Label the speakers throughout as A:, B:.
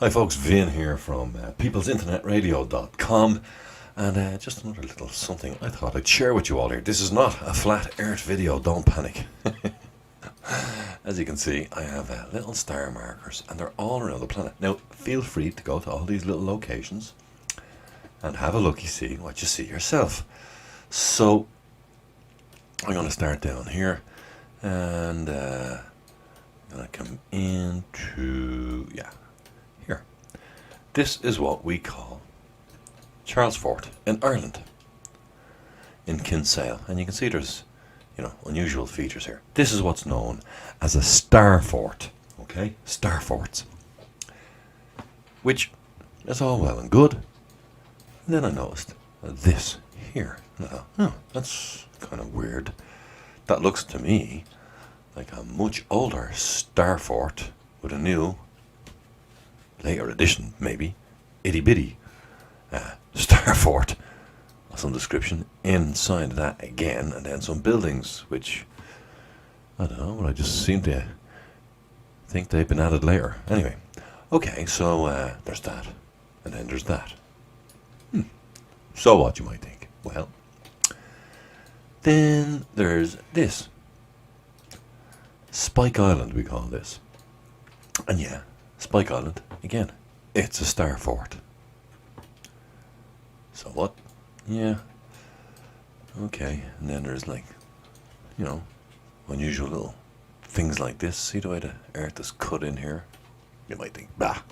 A: Hi folks, Vin here from peoplesinternetradio.com, and just another little something I thought I'd share with you all here. This is not a flat earth video, don't panic. As you can see, I have little star markers and they're all around the planet. Now feel free to go to all these little locations and have a look, see what you see yourself. So I'm going to start down here and I'm going to come into, here. This is what we call Charles Fort in Ireland, in Kinsale, and you can see there's, unusual features here. This is what's known as a star fort, okay? Star forts, which is all well and good. And then I noticed this here. And I thought, oh, that's kind of weird. That looks to me like a much older star fort with a new, later addition, maybe, itty-bitty star fort of some description inside that again, and then some buildings which, I don't know, but I just seem to think they've been added later. Anyway, okay, so there's that, and then there's that. So what, you might think? Well, then there's this. Spike Island, we call this. And yeah, Spike Island, again, it's a star fort. So what? Yeah. Okay, and then there's like, unusual little things like this. See the way the earth is cut in here? You might think, bah,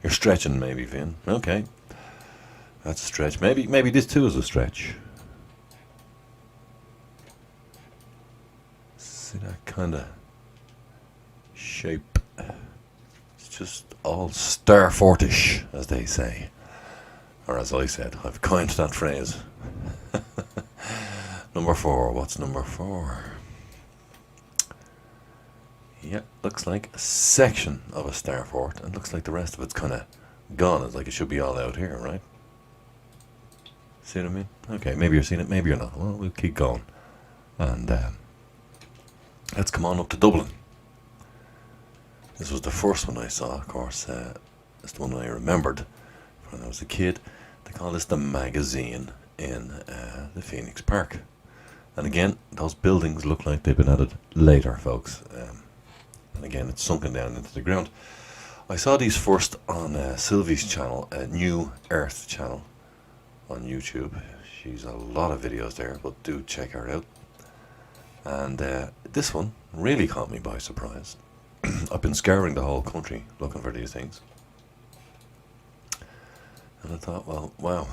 A: you're stretching maybe, Vin. Okay, that's a stretch. Maybe this too is a stretch. See that kind of shape? It's just all star fortish, as they say. Or as I said, I've coined that phrase. Number 4, what's number 4? Yeah, looks like a section of a star fort, and looks like the rest of it's kind of gone. It's like it should be all out here, right? See what I mean? Okay, maybe you're seeing it, maybe you're not. Well, we'll keep going. And let's come on up to Dublin. This was the first one I saw, of course. It's the one I remembered when I was a kid. They call this the magazine in the Phoenix Park. And again, those buildings look like they've been added later, folks. And again, it's sunken down into the ground. I saw these first on Sylvie's channel, New Earth channel on YouTube. She's a lot of videos there, but do check her out. And this one really caught me by surprise. I've been scouring the whole country looking for these things. And I thought, well, wow,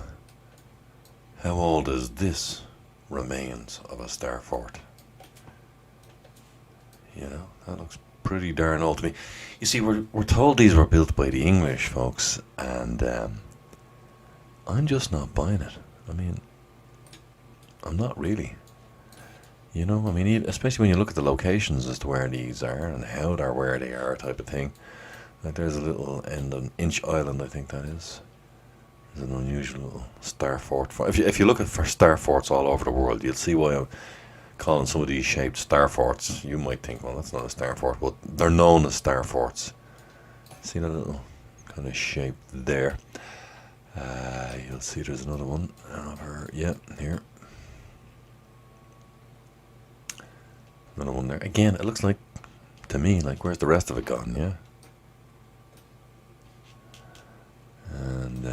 A: how old is this remains of a star fort? That looks pretty darn old to me. You see, we're told these were built by the English, folks, and I'm just not buying it. I mean, I'm not really. Especially when you look at the locations as to where these are and how they're where they are, type of thing. Like there's a little end on Inch Island, I think that is. There's an unusual little star fort. If you look for star forts all over the world, you'll see why I'm calling some of these shaped star forts. You might think, well, that's not a star fort, but they're known as star forts. See that little kind of shape there? You'll see there's another one over, yeah, here. Another one there. Again, it looks like, to me, like, where's the rest of it gone, yeah? And,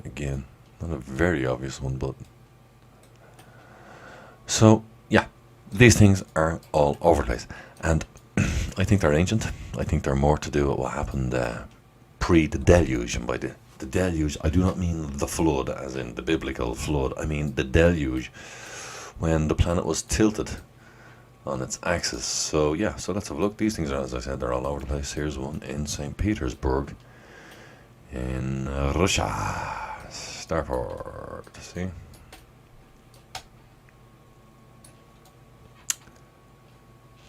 A: again, not a very obvious one, but... So, yeah, these things are all over the place. And I think they're ancient. I think they're more to do with what happened pre the deluge. And by the deluge, I do not mean the flood, as in the biblical flood. I mean the deluge, when the planet was tilted on its axis. So yeah, so let's have a look. These things are, as I said, they're all over the place. Here's one in St. Petersburg, in Russia. Star fort. See?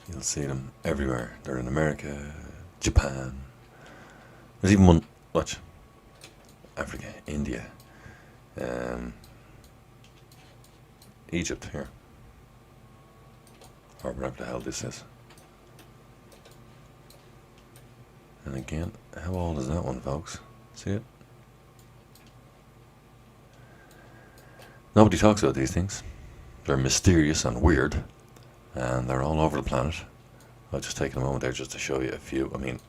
A: You'll see them everywhere. They're in America, Japan. There's even one, watch, Africa, India, Egypt here. Or whatever the hell this is. And again, how old is that one, folks? See it? Nobody talks about these things. They're mysterious and weird, and they're all over the planet. I'll just take a moment there just to show you a few. I mean,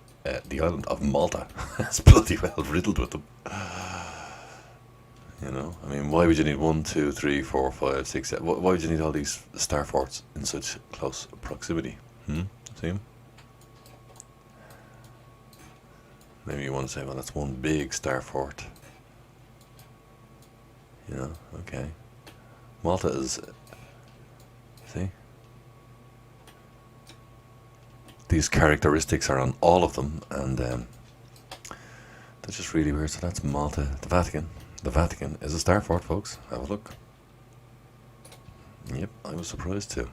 A: the island of Malta is bloody well riddled with them. You know, I mean, why would you need 1, 2, 3, 4, 5, 6, 7? Why would you need all these star forts in such close proximity? See them? Maybe you want to say, well, that's one big star fort. You know, okay. Malta is, see? These characteristics are on all of them, and that's just really weird. So that's Malta, the Vatican. The Vatican is a star fort, folks. Have a look. Yep, I was surprised too.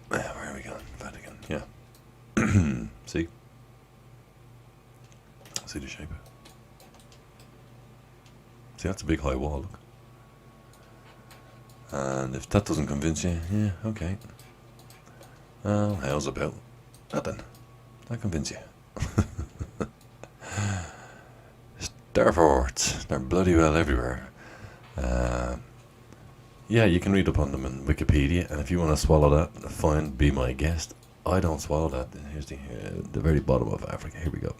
A: Where are we going? Vatican, yeah. See? See the shape? See, that's a big high wall, look. And if that doesn't convince you, yeah, okay. Well, how's about that then? That convince you. Star forts, they're bloody well everywhere. Yeah, you can read up on them in Wikipedia, and if you want to swallow that, fine, be my guest. I don't swallow that. Here's the very bottom of Africa. Here we go.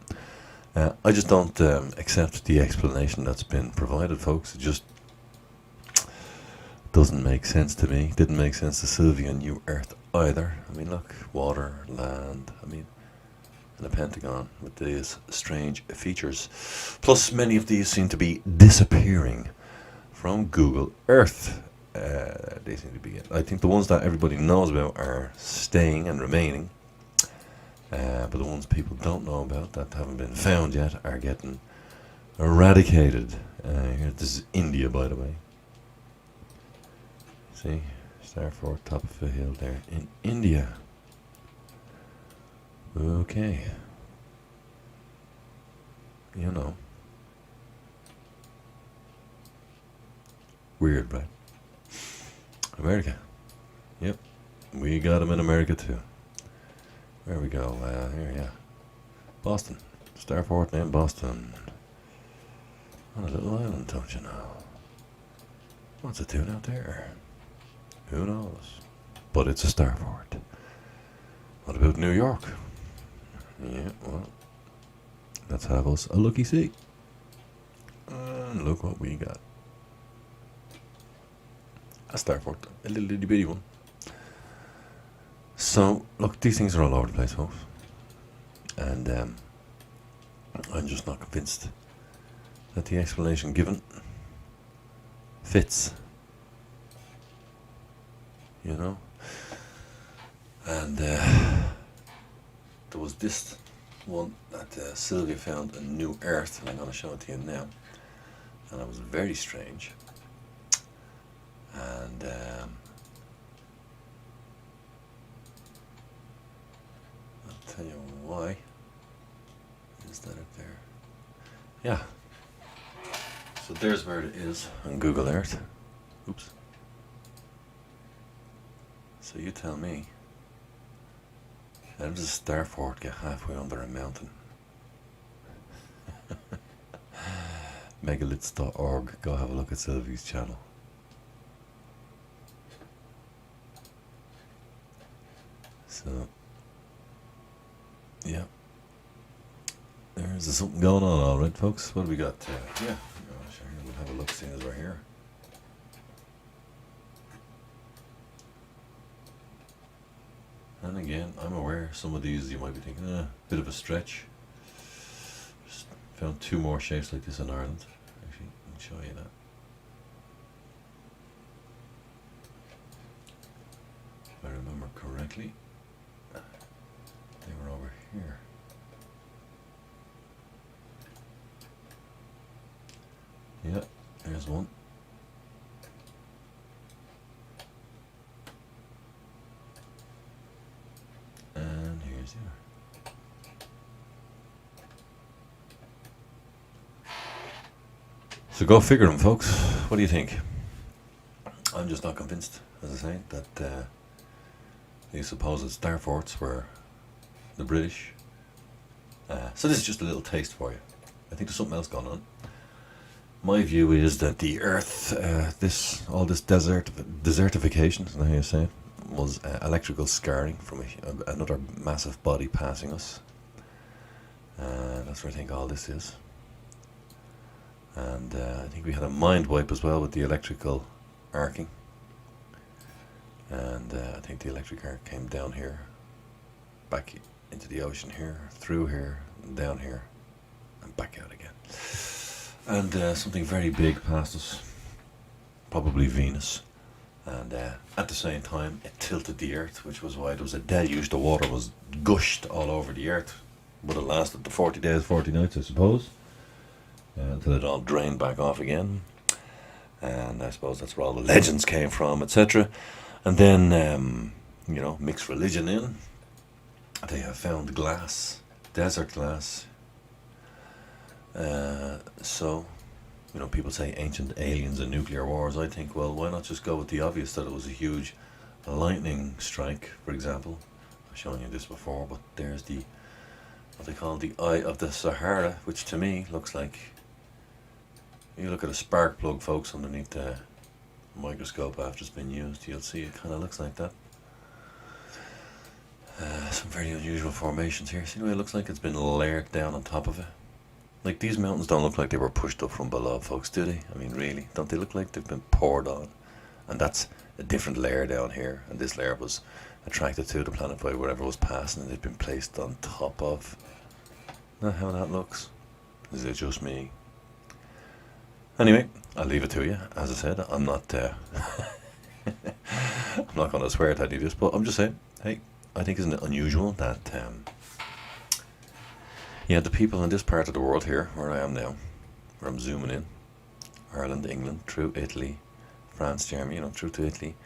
A: I just don't accept the explanation that's been provided, folks. It just doesn't make sense to me. Didn't make sense to Sylvia New Earth either. I mean, look, water, land, I mean, and a pentagon with these strange features. Plus, many of these seem to be disappearing from Google Earth. They seem to be, I think the ones that everybody knows about are staying and remaining. But the ones people don't know about that haven't been found yet are getting eradicated. Here, this is India, by the way. See, Star Fort, top of a hill there in India. Okay. You know. Weird, right? America. Yep. We got them in America too. There we go. Here, yeah. Boston. Star Fort named Boston. On a little island, don't you know? What's it doing out there? Who knows? But it's a star fort. What about New York? Yeah, well, let's have us a looky-see. And look what we got. A star fort. A little itty bitty one. So, look, these things are all over the place, folks. And I'm just not convinced that the explanation given fits. You know? And there was this one that Sylvia found in New Earth, and I'm going to show it to you now. And it was very strange. And I'll tell you why. Is that up there? Yeah. So there's where it is on Google Earth. Oops. So you tell me, how does a star fort get halfway under a mountain? Megaliths.org. Go have a look at Sylvie's channel. So, yeah. There's something going on, alright, folks. What do we got? Yeah, sure, we'll have a look seeing as we're here. And again, I'm aware some of these you might be thinking, bit of a stretch. Just found 2 more shapes like this in Ireland. Actually, I'll show you that. If I remember correctly, they were over here. Yeah, there's one. And here's the other. So go figure them, folks. What do you think? I'm just not convinced, as I say, that these supposed star forts were the British. So this is just a little taste for you. I think there's something else going on. My view is that the Earth, all this desertification, is that how you say it, was electrical scarring from another massive body passing us. That's what I think all this is. And I think we had a mind wipe as well with the electrical arcing. And I think the electric arc came down here, back into the ocean here, through here, and down here, and back out again. And something very big passed us, probably Venus. And at the same time, it tilted the Earth, which was why there was a deluge. The water was gushed all over the Earth. Would have lasted the 40 days, 40 nights, I suppose, until it all drained back off again. And I suppose that's where all the legends came from, etc. And then, you know, mix religion in. They have found glass, desert glass. So, you know, people say ancient aliens and nuclear wars. I think, well, why not just go with the obvious, that it was a huge lightning strike, for example. I've shown you this before, but there's the, what they call the Eye of the Sahara, which to me looks like, you look at a spark plug, folks, underneath the microscope after it's been used, you'll see it kind of looks like that. Some very unusual formations here. See the way it looks like it's been layered down on top of it? Like, these mountains don't look like they were pushed up from below, folks, do they? I mean, really, don't they look like they've been poured on? And that's a different layer down here, and this layer was attracted to the planet by whatever was passing, and they've been placed on top of. Not how that looks. Is it just me? Anyway, I'll leave it to you. As I said, I'm not I'm not going to swear at any of this, but I'm just saying, hey, I think isn't it unusual that yeah, the people in this part of the world here, where I am now, where I'm zooming in, Ireland, England, through Italy, France, Germany, you know, through to Italy,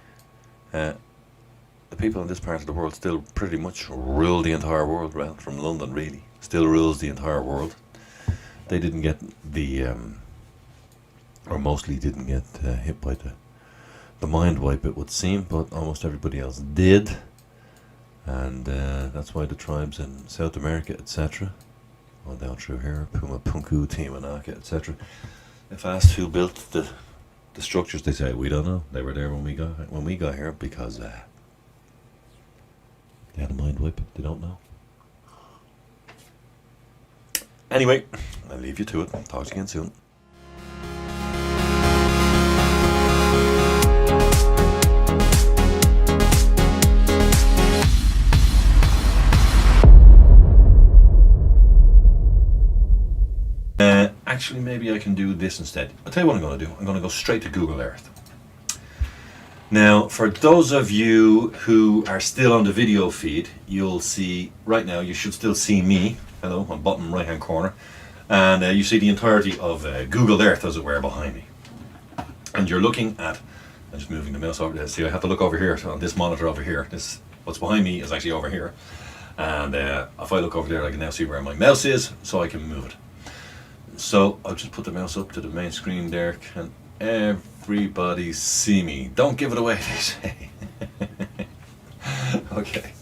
A: the people in this part of the world still pretty much rule the entire world. Well, from London really, still rules the entire world. They didn't get the, or mostly didn't get hit by the mind wipe, it would seem, but almost everybody else did. And that's why the tribes in South America, etc., well, down through here, Puma, Punku, Timanaka, etc., if asked who built the structures, they say, we don't know. They were there when we got here, because they had a mind wipe. They don't know. Anyway, I'll leave you to it. Talk to you again soon. Actually, maybe I can do this instead. I'll tell you what I'm going to do. I'm going to go straight to Google Earth. Now, for those of you who are still on the video feed, you'll see, right now, you should still see me. Hello, on bottom right hand corner. And you see the entirety of Google Earth, as it were, behind me. And you're looking at, I'm just moving the mouse over there. See, I have to look over here on this monitor over here. What's behind me is actually over here. And if I look over there, I can now see where my mouse is, so I can move it. So I'll just put the mouse up to the main screen there. Can everybody see me? Don't give it away, they say. Okay.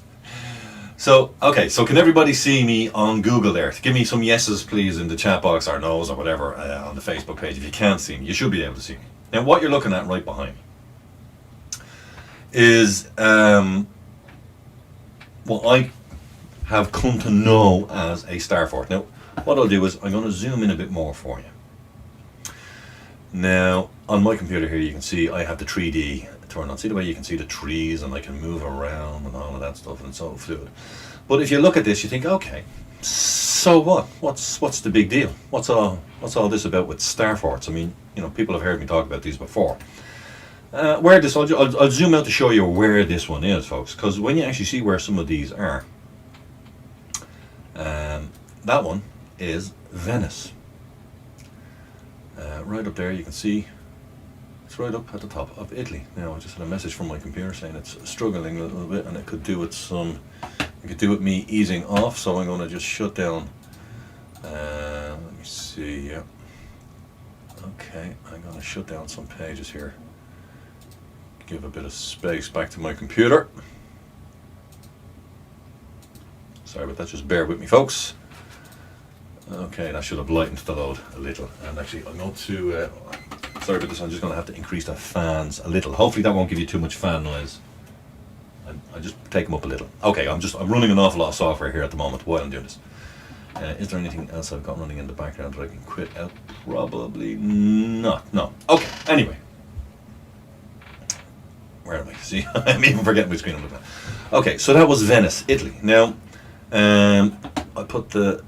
A: So can everybody see me on Google Earth? Give me some yeses, please, in the chat box, or no's, or whatever, on the Facebook page. If you can't see me, you should be able to see me. Now, what you're looking at right behind me is what I have come to know as a star fort. Now, what I'll do is I'm going to zoom in a bit more for you. Now, on my computer here, you can see I have the 3D turn on. See the way you can see the trees, and I can move around and all of that stuff, and it's so fluid. But if you look at this, you think, okay, so what? What's the big deal? What's all this about with star forts? I mean, you know, people have heard me talk about these before. I'll zoom out to show you where this one is, folks, because when you actually see where some of these are, that one is Venice. Right up there, you can see it's right up at the top of Italy. Now, I just had a message from my computer saying it's struggling a little bit, and it could do with me easing off. So I'm going to just shut down. Let me see. Yeah. Okay, I'm going to shut down some pages here. Give a bit of space back to my computer. Sorry about that, just bear with me, folks. Okay, that should have lightened the load a little. And actually, I'm going to, sorry about this, I'm just going to have to increase the fans a little. Hopefully that won't give you too much fan noise. I just take them up a little. Okay, I'm running an awful lot of software here at the moment while I'm doing this. Is there anything else I've got running in the background that I can quit out? Probably not. No. Okay, anyway. Where am I? See, I'm even forgetting which screen I'm looking at. Okay, so that was Venice, Italy. Now, I put the...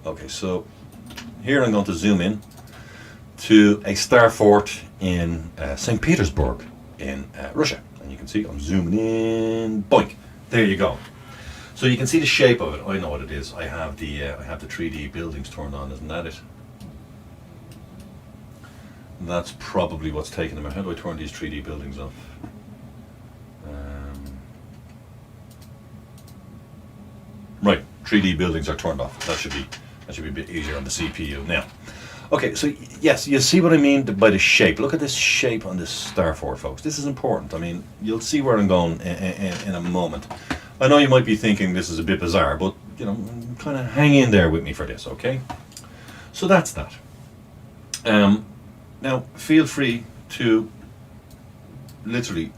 A: Okay, so here I'm going to zoom in to a star fort in St. Petersburg in Russia. And you can see I'm zooming in. Boink. There you go. So you can see the shape of it. I know what it is. I have the 3D buildings turned on. Isn't that it? That's probably what's taking them out. How do I turn these 3D buildings off? Right, 3D buildings are turned off. That should be a bit easier on the CPU now. Okay, so yes, you see what I mean by the shape. Look at this shape on this star fort, folks. This is important. I mean, you'll see where I'm going in a moment. I know you might be thinking this is a bit bizarre, but you know, kind of hang in there with me for this, okay? So that's that. Now, feel free to literally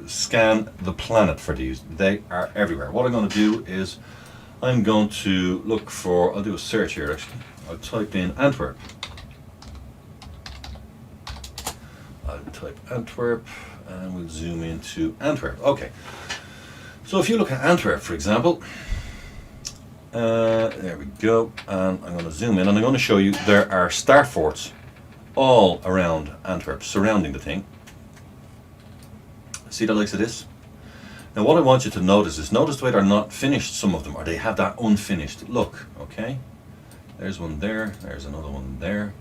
A: scan the planet for these. They are everywhere. What I'm going to do is I'm going to look for, I'll do a search here actually. I'll type in Antwerp. I'll type Antwerp and we'll zoom into Antwerp. Okay. So if you look at Antwerp, for example, there we go, and I'm going to zoom in and I'm going to show you there are star forts all around Antwerp, surrounding the thing. See the likes of this? Now what I want you to notice is, notice the way they're not finished, some of them, or they have that unfinished look, okay? There's one there, there's another one there.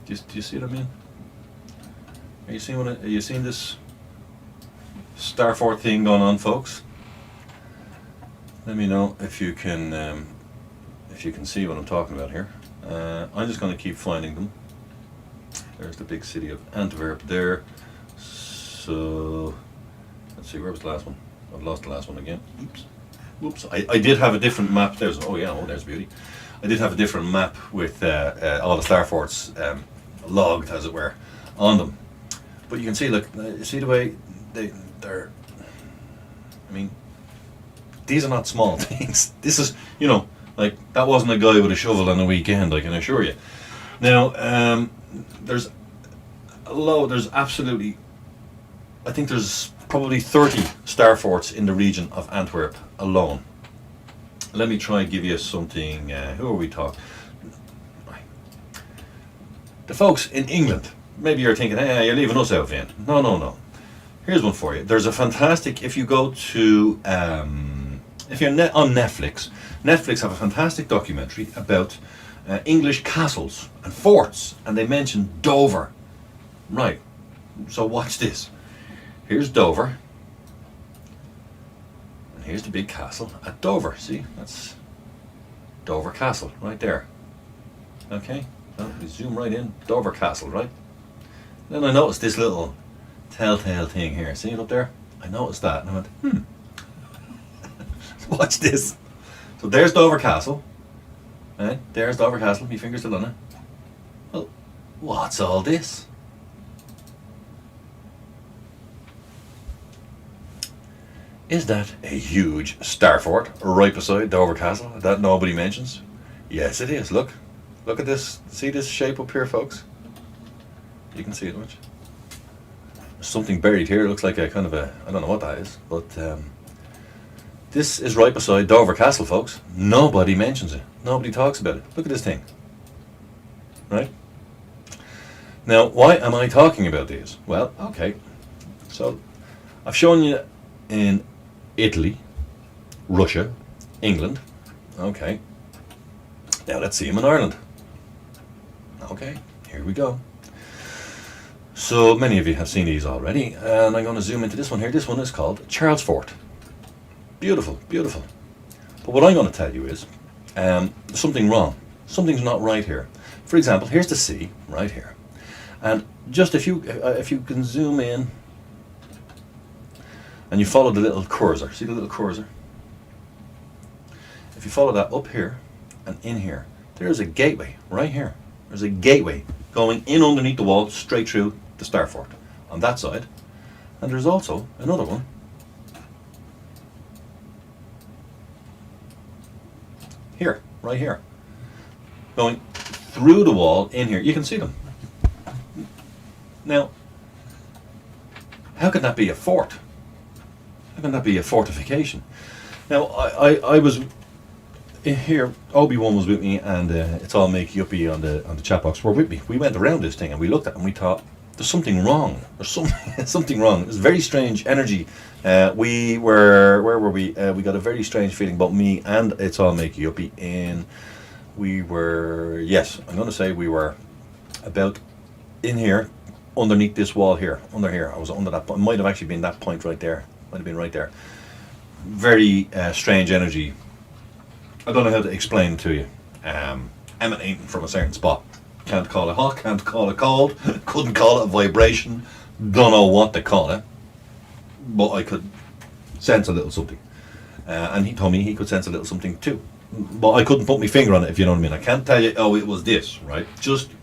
A: Do you see what I mean? Are you seeing this star fort thing going on, folks? Let me know if you can see what I'm talking about here. I'm just going to keep finding them. There's the big city of Antwerp there. So let's see, where was the last one? I've lost the last one again. Oops. Whoops. I did have a different map. There's there's beauty. I did have a different map with all the star forts logged, as it were, on them. But you can see, look, you see the way they're. I mean, these are not small things. This is, you know, like that wasn't a guy with a shovel on a weekend, I can assure you. Now, there's absolutely, I think there's probably 30 star forts in the region of Antwerp alone. Let me try and give you something. Who are we talking? The folks in England. Maybe you're thinking, hey, you're leaving us out, Vin. No. Here's one for you. There's a fantastic, if you go to, if you're on Netflix, Netflix have a fantastic documentary about English castles and forts, and they mention Dover. Right, so watch this. Here's Dover, and here's the big castle at Dover. See, that's Dover Castle right there. Okay, so we zoom right in, Dover Castle, right? Then I noticed this little telltale thing here. See it up there? I noticed that and I went, watch this. So there's Dover Castle. Right? There's Dover Castle. My finger's still on it. Well, what's all this? Is that a huge star fort right beside Dover Castle that nobody mentions? Yes, it is. Look. Look at this. See this shape up here, folks? You can see it much. There's something buried here. It looks like a kind of a, I don't know what that is, but this is right beside Dover Castle, folks. Nobody mentions it. Nobody talks about it. Look at this thing. Right? Now, why am I talking about these? Well, okay. So, I've shown you in Italy, Russia, England. Okay. Now let's see them in Ireland. Okay, here we go. So many of you have seen these already, and I'm going to zoom into this one here. This one is called Charles Fort. Beautiful, beautiful. But what I'm going to tell you is something wrong. Something's not right here. For example, here's the sea right here, and just if you can zoom in and you follow the little cursor. See the little cursor? If you follow that up here and in here, there's a gateway right here. There's a gateway going in underneath the wall straight through the starfort on that side. And there's also another one here, right here, going through the wall in here. You can see them. Now, how can that be a fort? How can that be a fortification? Now, I was here. Obi-Wan was with me, and it's all makey uppy on the chat box. Were with me. We went around this thing and we looked at it and we thought, there's something wrong. There's something wrong. It's very strange energy. Where were we? We got a very strange feeling about me and it's all makey uppy. We were, yes, I'm going to say we were about in here, underneath this wall here, under here. I was under that point. Might have actually been that point right there. Might have been right there. Very strange energy. I don't know how to explain it to you. Emanating from a certain spot. Can't call it hot, can't call it cold, couldn't call it a vibration, don't know what to call it, but I could sense a little something. And he told me he could sense a little something too. But I couldn't put my finger on it, if you know what I mean. I can't tell you, oh, it was this, right?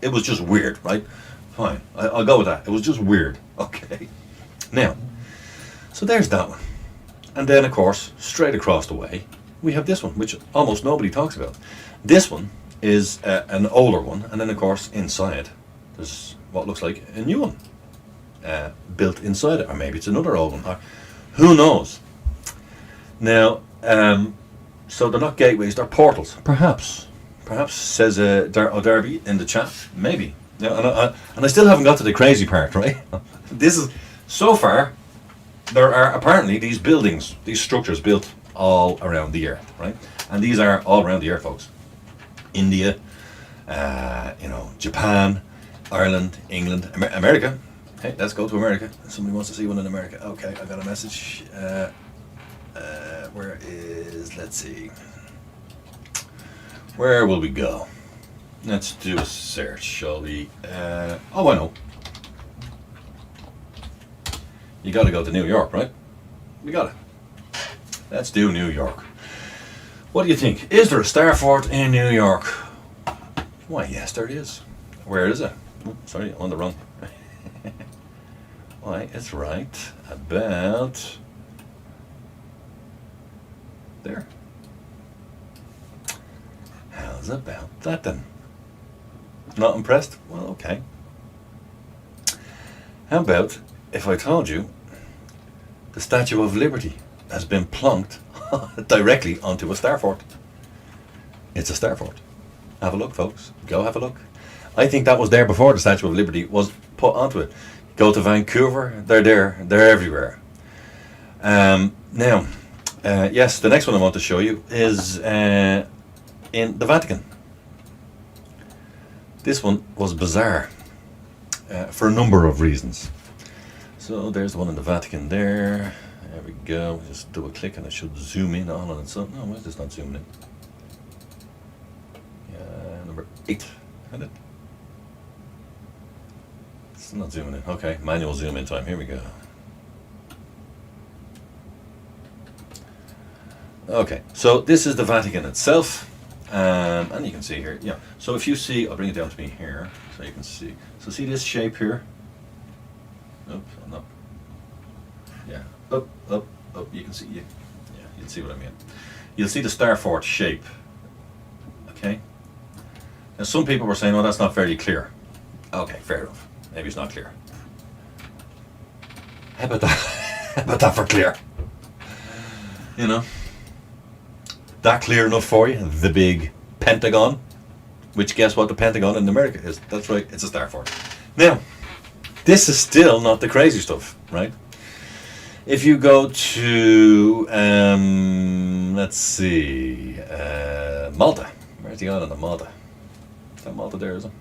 A: It was just weird, right? Fine, I'll go with that. It was just weird, okay? Now, so there's that one. And then, of course, straight across the way, we have this one, which almost nobody talks about. This one is an older one, and then, of course, inside, there's what looks like a new one built inside it, or maybe it's another old one, or who knows? Now, so they're not gateways, they're portals. Perhaps says Darby in the chat. Maybe. Yeah, and I still haven't got to the crazy part, right? This is, so far, there are apparently these buildings, these structures built all around the earth, right? And these are all around the earth, folks. India, Japan, Ireland, England, America. Hey, let's go to America. Somebody wants to see one in America. Okay, I got a message. Where is, let's see. Where will we go? Let's do a search, shall we? Oh, I know. You gotta go to New York, right? You gotta. Let's do New York. What do you think? Is there a starfort in New York? Why, yes, there is. Where is it? Oh, sorry, I'm on the wrong. Why, it's right about there. How's about that then? Not impressed? Well, okay. How about if I told you the Statue of Liberty has been plonked directly onto a starfort? It's a starfort. Have a look, folks. Go have a look. I think that was there before the Statue of Liberty was put onto it. Go to Vancouver, they're there. They're everywhere. Now, yes, the next one I want to show you is in the Vatican. This one was bizarre for a number of reasons. So there's the one in the Vatican there. There we go. Just double click and it should zoom in on it. So, no, why is this not zooming in? Number 8. Isn't it? It's not zooming in. Okay, manual zoom in time. Here we go. Okay, so this is the Vatican itself. And you can see here, yeah. So if you see, I'll bring it down to me here so you can see. So see this shape here? Oops, I'm not. Yeah, up. You can see, yeah, you can see what I mean. You'll see the starfort shape. Okay. Now some people were saying, "Oh, that's not very clear." Okay, fair enough. Maybe it's not clear. How about that? How about that for clear? You know. That clear enough for you? The big Pentagon, which guess what the Pentagon in America is? That's right, it's a starfort. Now, this is still not the crazy stuff, right? If you go to, let's see, Malta. Where's the island of Malta? Is that Malta there, is it?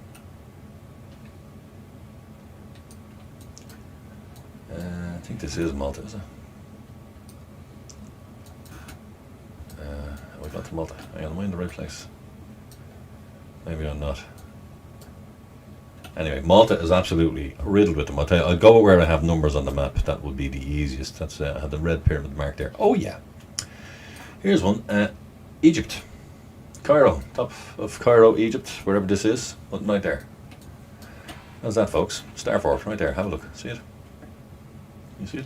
A: I think this is Malta, is it? I got to Malta. Hang on, am I in the right place? Maybe I'm not. Anyway, Malta is absolutely riddled with them. I'll go where I have numbers on the map. That would be the easiest. That's I had the red pyramid marked there. Oh yeah. Here's one. Egypt. Cairo. Top of Cairo, Egypt, wherever this is. Right there. How's that, folks? Star Fort, right there. Have a look. See it? You see it?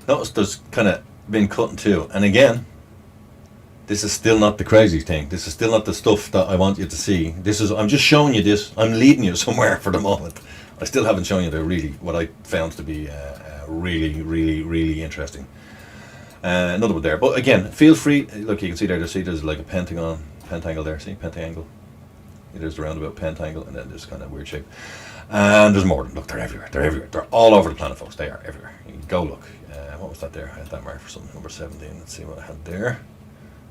A: Notice there's kind of been cut in two. And again, this is still not the crazy thing. This is still not the stuff that I want you to see. I'm just showing you this. I'm leading you somewhere for the moment. I still haven't shown you what I found to be really interesting. Another one there. But again, feel free. Look, you can see there's like a pentangle there. See, pentangle. There's the roundabout pentangle, and then this kind of weird shape. And there's more. Look, they're everywhere. They're all over the planet, folks. They are everywhere. You can go look. What was that there? I had that marked for something. Number 17. Let's see what I had there.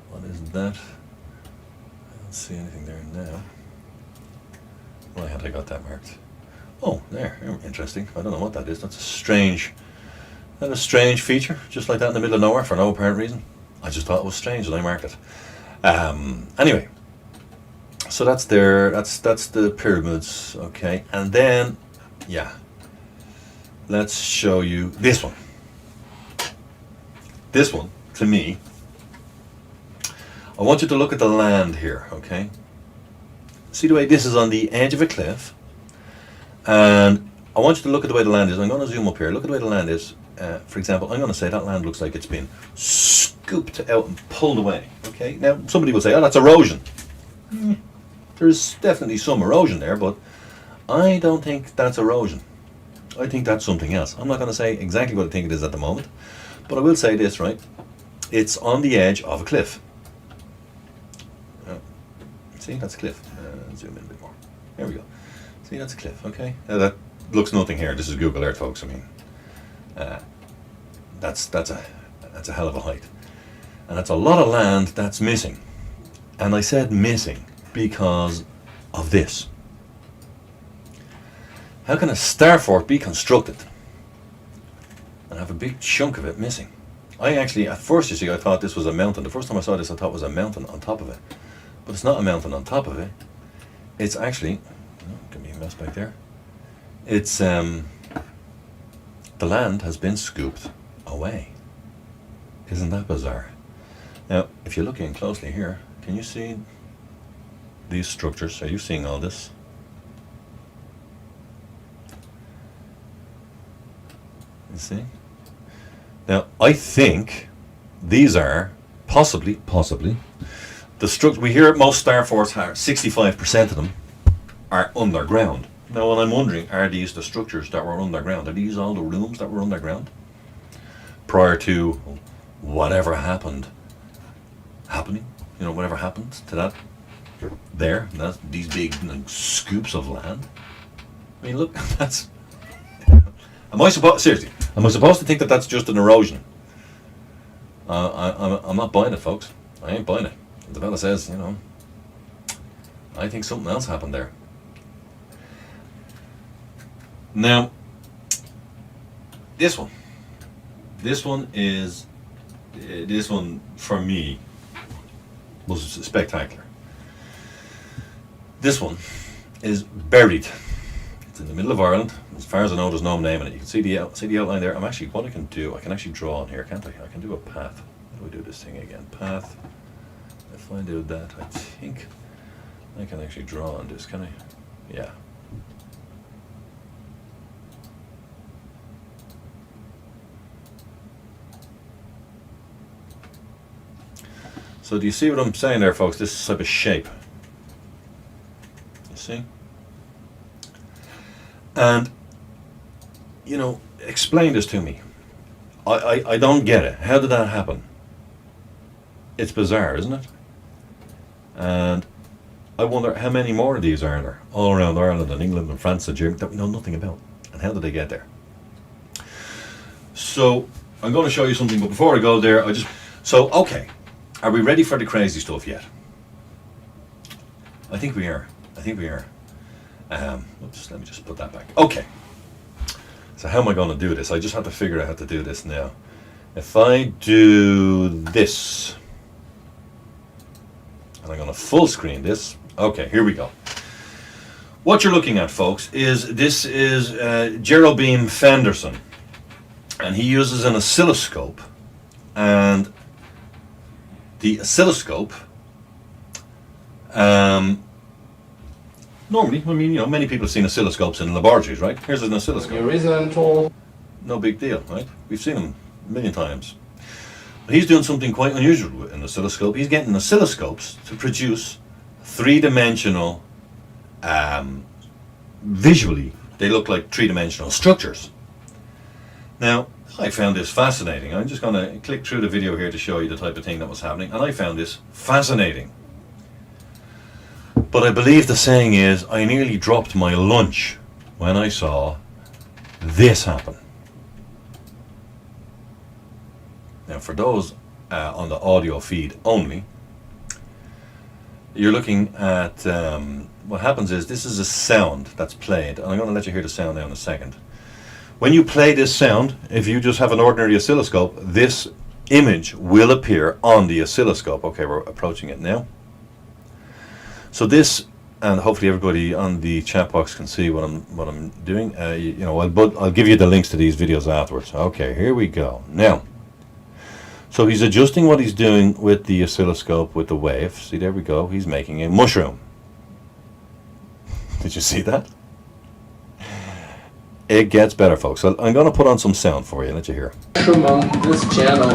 A: What is that? I don't see anything there now. Why had I got that marked? Oh, there. Interesting. I don't know what that is. That's a strange feature, just like that in the middle of nowhere for no apparent reason. I just thought it was strange and I marked it. Anyway, so that's there. That's the pyramids. Okay, and then yeah, let's show you this one. This one, to me, I want you to look at the land here. Okay, see the way this is on the edge of a cliff, and I want you to look at the way the land is. I'm going to zoom up here. Look at the way the land is. For example, I'm going to say that land looks like it's been scooped out and pulled away. Okay, now somebody will say, oh, that's erosion. There's definitely some erosion there, but I don't think that's erosion. I think that's something else. I'm not going to say exactly what I think it is at the moment, but I will say this, right? It's on the edge of a cliff. See, that's a cliff. Zoom in a bit more. There we go. See, that's a cliff, okay? Now that looks nothing here. This is Google Earth, folks. I mean, that's a hell of a height, and that's a lot of land that's missing. And I said missing because of this. How can a star fort be constructed and have a big chunk of it missing? I actually, at first, you see, I thought this was a mountain. The first time I saw this, I thought it was a mountain on top of it, but it's not a mountain on top of it. It's actually, give me a mess back there. It's the land has been scooped away. Isn't that bizarre? Now, if you look in closely here, can you see these structures? Are you seeing all this? You see? Now, I think these are possibly the structure. We hear most star forts are 65% of them are underground. Now, what I'm wondering, are these the structures that were underground? Are these all the rooms that were underground prior to whatever happening? You know, whatever happened to that there, these big scoops of land. I mean, look, that's. Am I supposed to think that that's just an erosion? I'm not buying it, folks. I ain't buying it. The fella says, you know, I think something else happened there. Now, this one for me was spectacular. This one is buried. It's in the middle of Ireland. As far as I know, there's no name in it. You can see the outline there. What I can do, I can actually draw on here, can't I? I can do a path. How do I do this thing again? Path. If I do that, I think I can actually draw on this, can I? Yeah. So do you see what I'm saying there, folks? This type of shape. You see? And, you know, explain this to me. I don't get it. How did that happen? It's bizarre, isn't it? And I wonder how many more of these are there all around Ireland and England and France and Germany that we know nothing about. And how did they get there? So I'm going to show you something, but before I go there, okay. Are we ready for the crazy stuff yet? I think we are. Oops, let me just put that back. Okay. So how am I going to do this? I just have to figure out how to do this now. If I do this, and I'm going to full screen this. Okay, here we go. What you're looking at, folks, this is Jerobim Fenderson, and he uses an oscilloscope, and the oscilloscope, normally, I mean, you know, many people have seen oscilloscopes in laboratories, right? Here's an oscilloscope.
B: Horizontal.
A: No big deal, right? We've seen them a million times. But he's doing something quite unusual with an oscilloscope. He's getting oscilloscopes to produce three-dimensional, visually, they look like three-dimensional structures. Now, I found this fascinating. I'm just going to click through the video here to show you the type of thing that was happening, and I found this fascinating. But I believe the saying is, I nearly dropped my lunch when I saw this happen. Now, for those on the audio feed only, you're looking at what happens is this is a sound that's played, and I'm going to let you hear the sound now in a second. When you play this sound, if you just have an ordinary oscilloscope, this image will appear on the oscilloscope. Okay, we're approaching it now. So this, and hopefully everybody on the chat box can see what I'm doing. You know, I'll give you the links to these videos afterwards. Okay, here we go. Now, so he's adjusting what he's doing with the oscilloscope with the wave. See, there we go. He's making a mushroom. Did you see that? It gets better, folks. So I'm going to put on some sound for you. Let you hear.
B: Mushroom on this channel.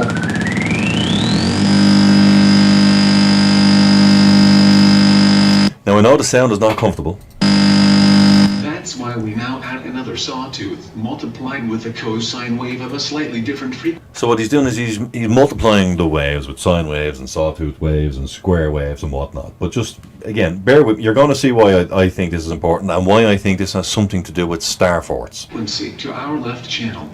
A: Now I know the sound is not comfortable.
C: That's why we now add another sawtooth, multiplied with a cosine wave of a slightly different frequency.
A: So what he's doing is he's multiplying the waves with sine waves and sawtooth waves and square waves and whatnot. But just, again, bear with me. You're going to see why I think this is important and why I think this has something to do with star forts.
C: Frequency to our left channel.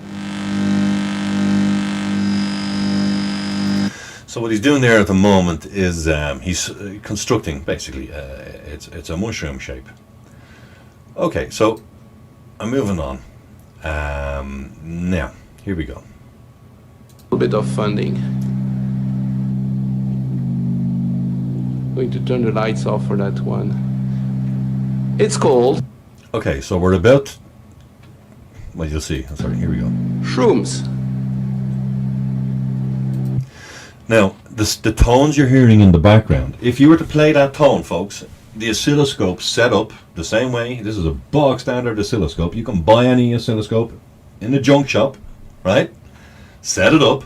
A: So what he's doing there at the moment is he's constructing, basically, it's a mushroom shape. Okay, so I'm moving on. Now, here we go.
B: A little bit of funding. Going to turn the lights off for that one. It's cold.
A: Okay, so we're about, well, you'll see. I'm sorry, here we go.
B: Shrooms.
A: Now, the tones you're hearing in the background, if you were to play that tone, folks, the oscilloscope set up the same way. This is a bog standard oscilloscope. You can buy any oscilloscope in the junk shop, right? Set it up.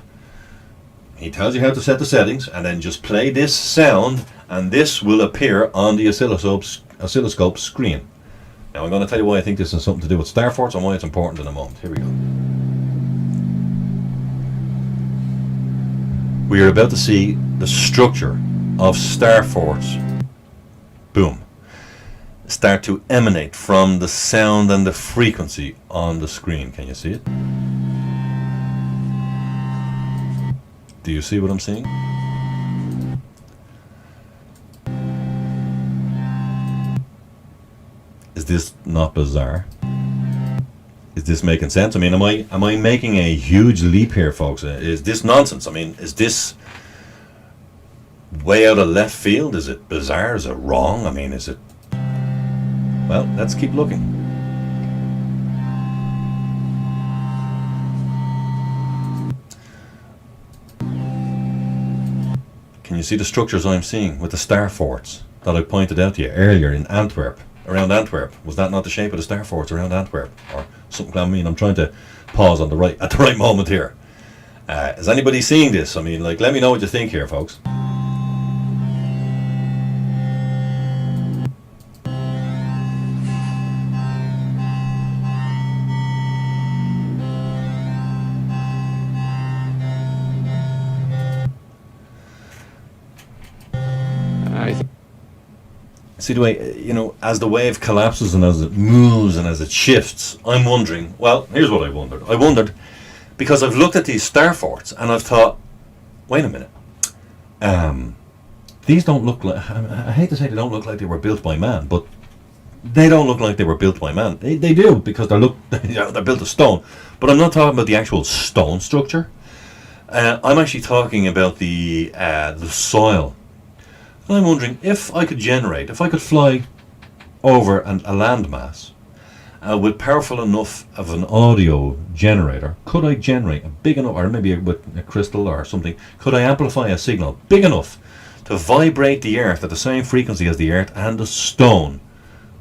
A: He tells you how to set the settings, and then just play this sound, and this will appear on the oscilloscope screen. Now, I'm going to tell you why I think this has something to do with star forts and why it's important in a moment. Here we go. We are about to see the structure of star forts, boom, start to emanate from the sound and the frequency on the screen. Can you see it? Do you see what I'm seeing? Is this not bizarre? Is this making sense? I mean, am I making a huge leap here, folks? Is this nonsense? I mean, is this way out of left field? Is it bizarre? Is it wrong? I mean, is it... Well, let's keep looking. Can you see the structures I'm seeing with the star forts that I pointed out to you earlier in Antwerp? Around Antwerp. Was that not the shape of the star forts around Antwerp? Or something? I mean, I'm trying to pause on the right at the right moment here. Is anybody seeing this? I mean, like, let me know what you think here, folks. See the way, you know, as the wave collapses and as it moves and as it shifts, I'm wondering, well, here's what I wondered. I wondered, because I've looked at these star forts and I've thought, wait a minute, these don't look like, I hate to say they don't look like they were built by man, but they don't look like they were built by man. They do, because they're built of stone, but I'm not talking about the actual stone structure. I'm actually talking about the soil. And I'm wondering if I could fly over a landmass with powerful enough of an audio generator, could I generate a big enough, or maybe with a crystal or something, could I amplify a signal big enough to vibrate the earth at the same frequency as the earth and the stone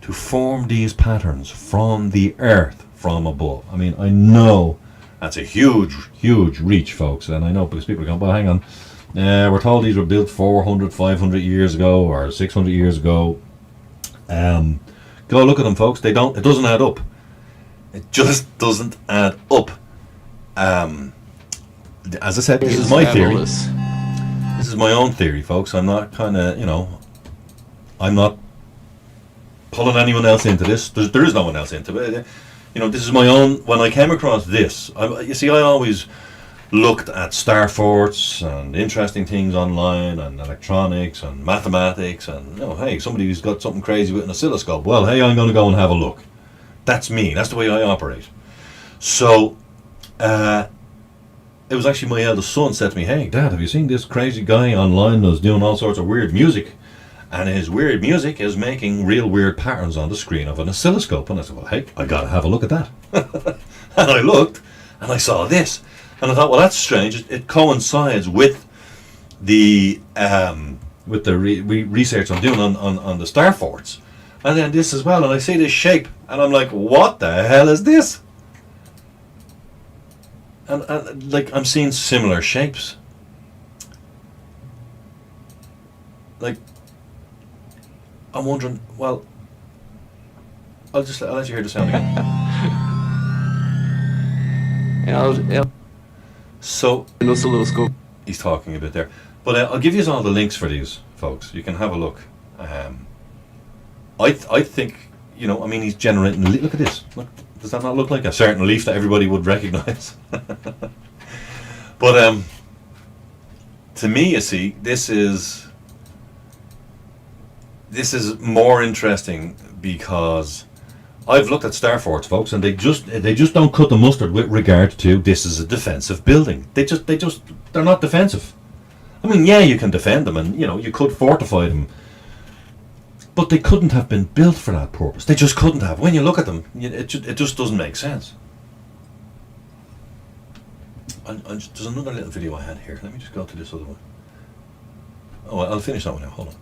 A: to form these patterns from the earth from above? I mean, I know that's a huge, huge reach, folks, and I know because people are going, well, hang on, we're told these were built 400, 500 years ago or 600 years ago. Go look at them, folks. It doesn't add up. It just doesn't add up. As I said, this is my theory. This is my own theory, folks. I'm not I'm not pulling anyone else into this. There is no one else into it. This is my own. When I came across this, I always looked at star forts and interesting things online and electronics and mathematics and hey, somebody who's got something crazy with an oscilloscope, well, hey, I'm going to go and have a look. That's me. That's the way I operate. So it was actually my eldest son said to me, hey Dad, have you seen this crazy guy online who's doing all sorts of weird music, and his weird music is making real weird patterns on the screen of an oscilloscope? And I said, well, hey, I gotta have a look at that. And I looked and I saw this. And I thought, well, that's strange. It coincides with the research I'm doing on the star forts, and then this as well. And I see this shape, and I'm like, what the hell is this? And like I'm seeing similar shapes. Like I'm wondering. Well, I'll let you hear the sound again. So he's talking a bit there, but I'll give you all the links for these, folks. You can have a look. I think he's generating. Look at this. Look, does that not look like a certain leaf that everybody would recognise? But to me, you see, this is more interesting because I've looked at star forts, folks, and they just don't cut the mustard with regard to this is a defensive building. They're not defensive. I mean, yeah, you can defend them, and you could fortify them, but they couldn't have been built for that purpose. They just couldn't have. When you look at them, it just doesn't make sense. There's another little video I had here. Let me just go to this other one. Oh, I'll finish that one now. Hold on.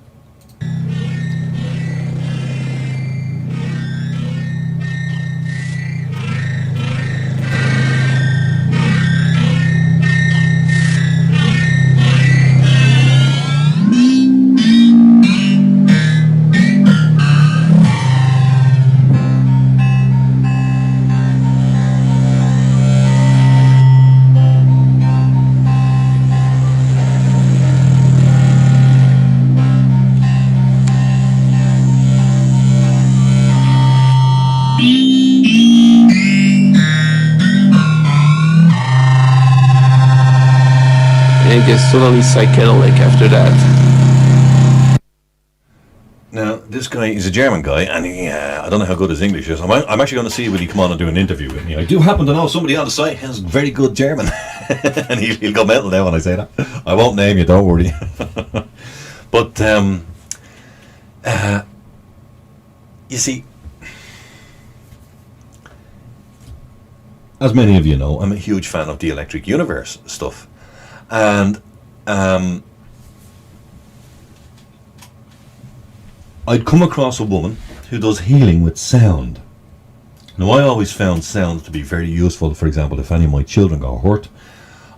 B: It gets totally psychedelic after that.
A: Now, this guy is a German guy, and I don't know how good his English is. I'm actually going to see will he come on and do an interview with me. I do happen to know somebody on the site has very good German, and he'll go mental now when I say that. I won't name you, don't worry. But you see, as many of you know, I'm a huge fan of the Electric Universe stuff. And I'd come across a woman who does healing with sound. Now, I always found sound to be very useful. For example, if any of my children got hurt,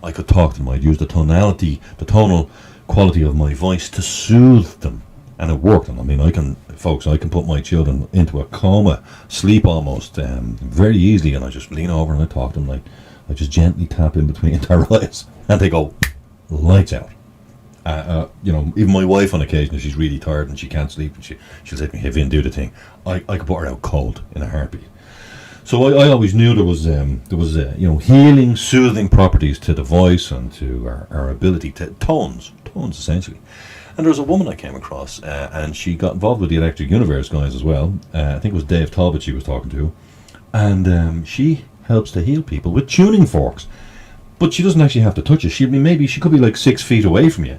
A: I could talk to them. I'd use the tonal quality of my voice to soothe them, and it worked. And I mean, I can put my children into a coma, sleep almost, very easily, and I just lean over and I talk to them. Like, I just gently tap in between their eyes, and they go lights out. Even my wife on occasion, if she's really tired and she can't sleep, and she'll say to me, "Hey Vin, do the thing." I could put her out cold in a heartbeat. So I always knew there was healing, soothing properties to the voice and to our ability to tones essentially. And there was a woman I came across, and she got involved with the Electric Universe guys as well. I think it was Dave Talbot she was talking to, and she helps to heal people with tuning forks. But she doesn't actually have to touch it. She could be like 6 feet away from you.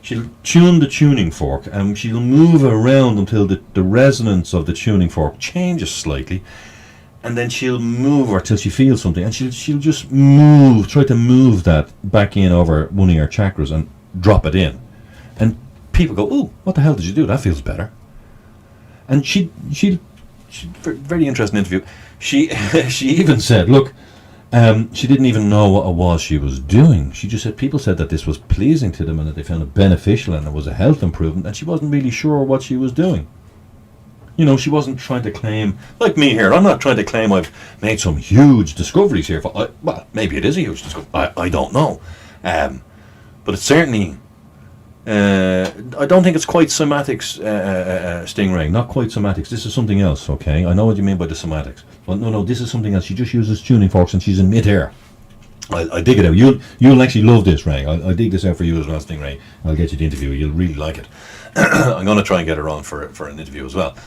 A: she'll tune the tuning fork, and she'll move around until the resonance of the tuning fork changes slightly, and then she'll move her till she feels something, and she'll just try to move that back in over one of your chakras and drop it in. And people go, "Oh, what the hell did you do? That feels better." And she very interesting interview. She even said, look, she didn't even know what it was she was doing. She just said people said that this was pleasing to them and that they found it beneficial and it was a health improvement, and she wasn't really sure what she was doing. You know, she wasn't trying to claim, like me here, I'm not trying to claim I've made some huge discoveries here. Well, maybe it is a huge discovery. I don't know. But it's certainly, I don't think it's quite somatics, Stingray. Not quite somatics. This is something else, okay? I know what you mean by the somatics. But no, this is something else. She just uses tuning forks and she's in mid-air. I dig it out. You'll actually love this, Ray. I dig this out for you as well, Stingray. I'll get you the interview. You'll really like it. I'm going to try and get her on for an interview as well.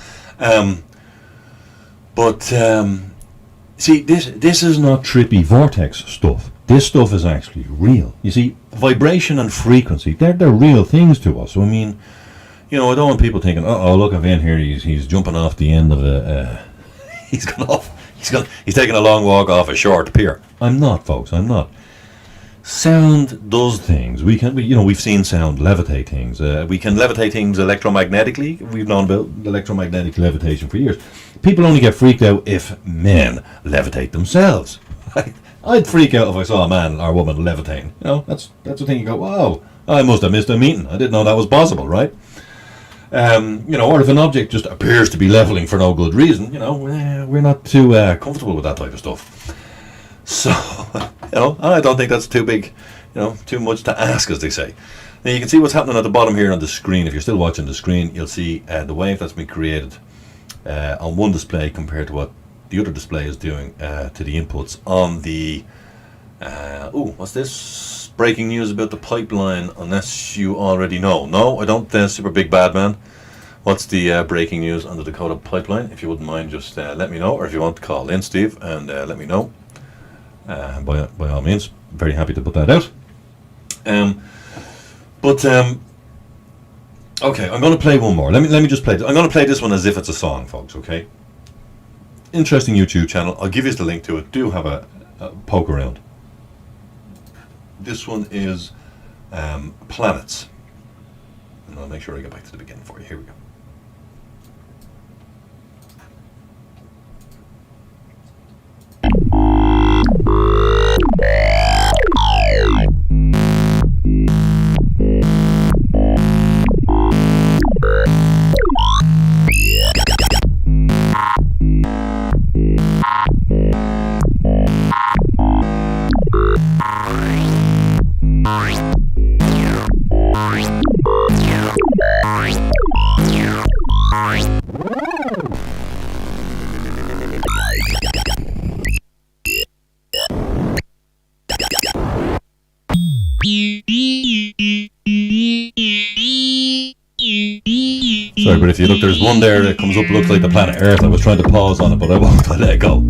A: See, this is not trippy vortex stuff. This stuff is actually real. You see, vibration and frequency, they're real things to us. So, I mean, you know, I don't want people thinking, oh, look at Vin here, he's jumping off the end of he's taking a long walk off a short pier. I'm not, folks, I'm not. Sound does things. We've seen sound levitate things. We can levitate things electromagnetically. We've known about electromagnetic levitation for years. People only get freaked out if men levitate themselves. I'd freak out if I saw a man or woman levitating. You know, that's the thing. You go, wow, I must have missed a meeting. I didn't know that was possible, right? You know, or if an object just appears to be leveling for no good reason, you know, we're not too comfortable with that type of stuff. So, you know, I don't think that's too big, you know, too much to ask, as they say. Now you can see what's happening at the bottom here on the screen. If you're still watching the screen, you'll see the wave that's been created on one display compared to what the other display is doing to the inputs on the what's this? Breaking news about the pipeline, unless you already know. No, I don't, Super Big Bad Man. What's the breaking news on the Dakota pipeline? If you wouldn't mind, just let me know, or if you want to call in, Steve, and let me know. By all means, very happy to put that out. Okay, I'm going to play one more. Let me just play. I'm going to play this one as if it's a song, folks. Okay. Interesting YouTube channel. I'll give you the link to it. Do have a poke around. This one is Planets, and I'll make sure I get back to the beginning for you. Here we go. Sorry, but if you look, there's one there that comes up, looks like the planet Earth. I was trying to pause on it, but I won't. I let it go.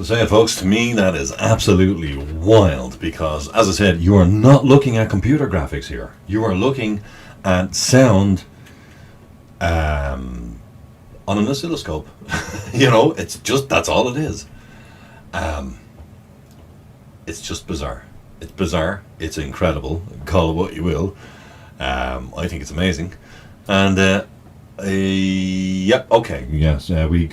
A: to say it, folks. To me, that is absolutely wild because, as I said, you are not looking at computer graphics here. You are looking at sound on an oscilloscope. You know, it's just, that's all it is. It's just bizarre. It's bizarre. It's incredible. Call it what you will. I think it's amazing. And, yep, okay, yes, we